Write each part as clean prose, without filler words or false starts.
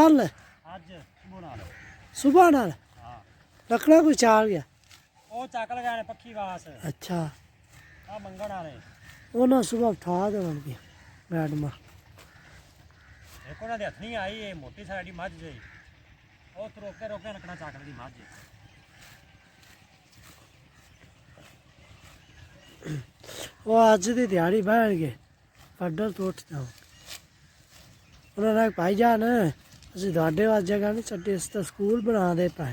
ਕੱਲ ਅੱਜ ਬਣਾ ਲਓ ਸੁਬਾਹ ਨਾਲ ਹਾਂ ਲੱਕੜਾ ਕੋਈ ਚਾਲ ਗਿਆ ਉਹ ਚੱਕ ਲਗਾਣੇ ਪੱਖੀ ਵਾਸ ਅੱਛਾ ਆ ਮੰਗਣ ਵਾਲੇ ਉਹਨਾਂ ਸੁਬਾਹ ਉਠਾ ਦੇਣਗੇ ਮੈਡਮਾਂ ਇੱਕ ਉਹਨਾਂ ਦੇ ਹੱਥ ਨਹੀਂ ਆਈ ਇਹ ਮੋਟੀ ਸਾਡੀ ਮੱਝ ਜਈ ਉਹ ਰੋਕੇ ਰੋਕੇ ਰੱਖਣਾ ਚੱਕ ਦੀ ਮੱਝ ਉਹ ਅੱਜ ਦੀ ਦਿਹਾੜੀ ਬਹਿਣਗੇ ਪੱਡਲ ਤੋਂ ਉੱਠ ਜਾਓ ਉਹਨਾਂ ਨੇ ਭਾਈ ਜਾਨ ਅਸੀਂ ਤੁਹਾਡੇ ਵਾਸ ਜਗ੍ਹਾ ਨਹੀਂ ਛੱਡੀ ਇਸ ਤਾਂ ਸਕੂਲ ਬਣਾ ਦੇ ਪਏ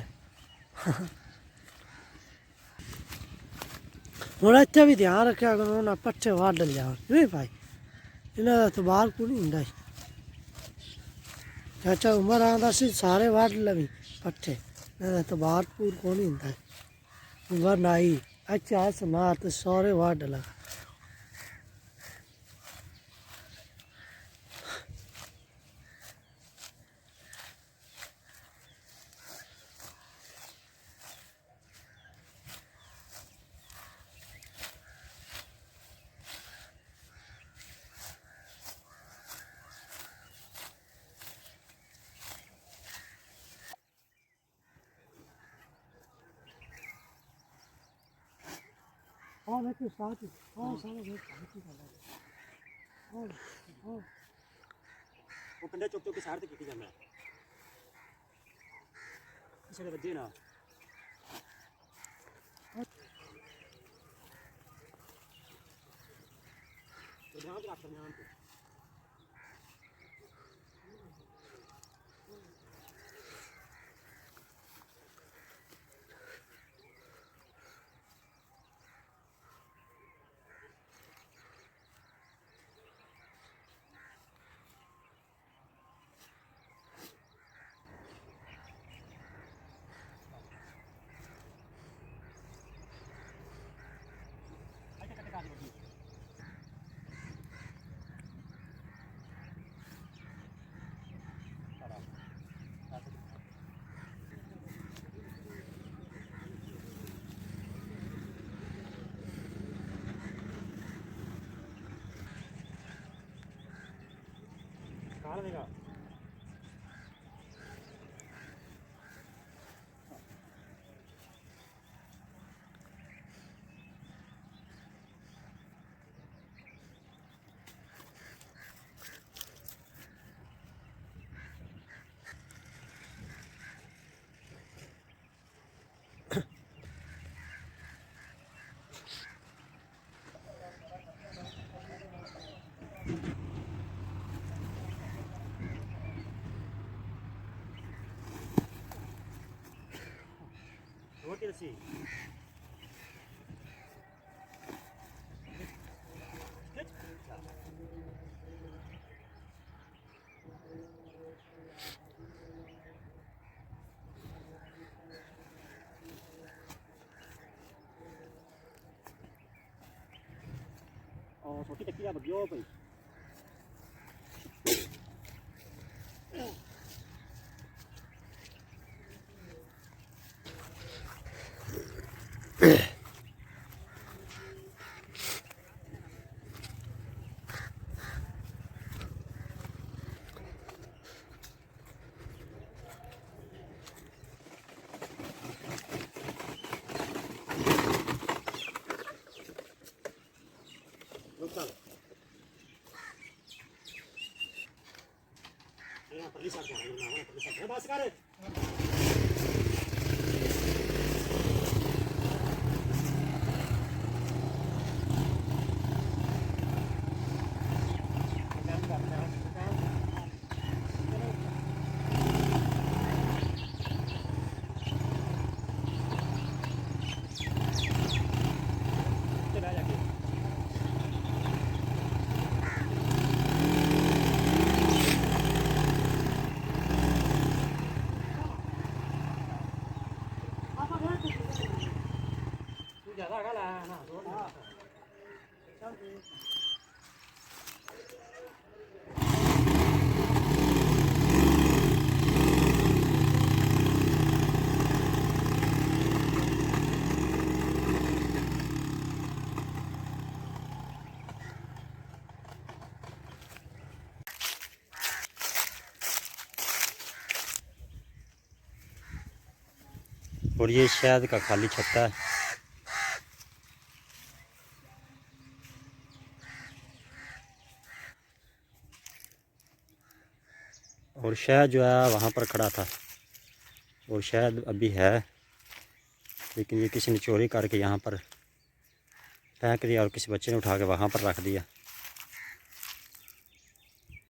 ਹੁਣ ਇੱਥੇ ਵੀ ਧਿਆਨ ਰੱਖਿਆ ਕਰੋ ਉਹਨਾਂ ਪੱਠੇ ਵੱਢ ਲਿਆ ਨਹੀਂ ਭਾਈ ਇਹਨਾਂ ਦਾ ਤਬਾਰ ਕੋ ਨਹੀਂ ਹੁੰਦਾ ਚਾਚਾ ਉਮਰ ਆਉਂਦਾ ਸੀ ਸਾਰੇ ਵੱਢ ਲਵੀ ਪੱਠੇ ਇਹਨਾਂ ਦਾ ਤਬਾਰ ਪੂਰ ਕੋ ਨਹੀਂ ਹੁੰਦਾ ਉਮਰ ਨਾਈ ਅੱਛਾ ਸਮਾਰ ਤੇ ਸਾਰੇ ਵੱਢ ਲਾ हाँ मैं तो साथ ही हाँ सारा बहुत साथ ही कर हाँ ਉਹ ਕੰਡੇ ਚੁੱਕ ਚੁੱਕ ਕੇ ਸਾਈਡ ਤੇ ਕੀਤੀ ਜਾਂਦਾ ਕਿਸੇ ਦੇ ਵੱਜੇ ਨਾ ਦਰਮਿਆਨ ਤੇ ਰੱਖ ਦਰਮਿਆਨ ਤੇ ਖਾ ਲਵੇਗਾ ਰੋਟੀ ਰਸੀ ਉਹ ਛੋਟੀ ਚੱਕੀ ਦਾ ਵਧੀਆ ਪਈ बस कर ज़्यादा का लाया ना और ये शहद का खाली छत्ता है। और शहद जो है वहाँ पर खड़ा था, और शहद अभी है, लेकिन ये किसी ने चोरी करके यहाँ पर फेंक दिया और किसी बच्चे ने उठा के वहाँ पर रख दिया।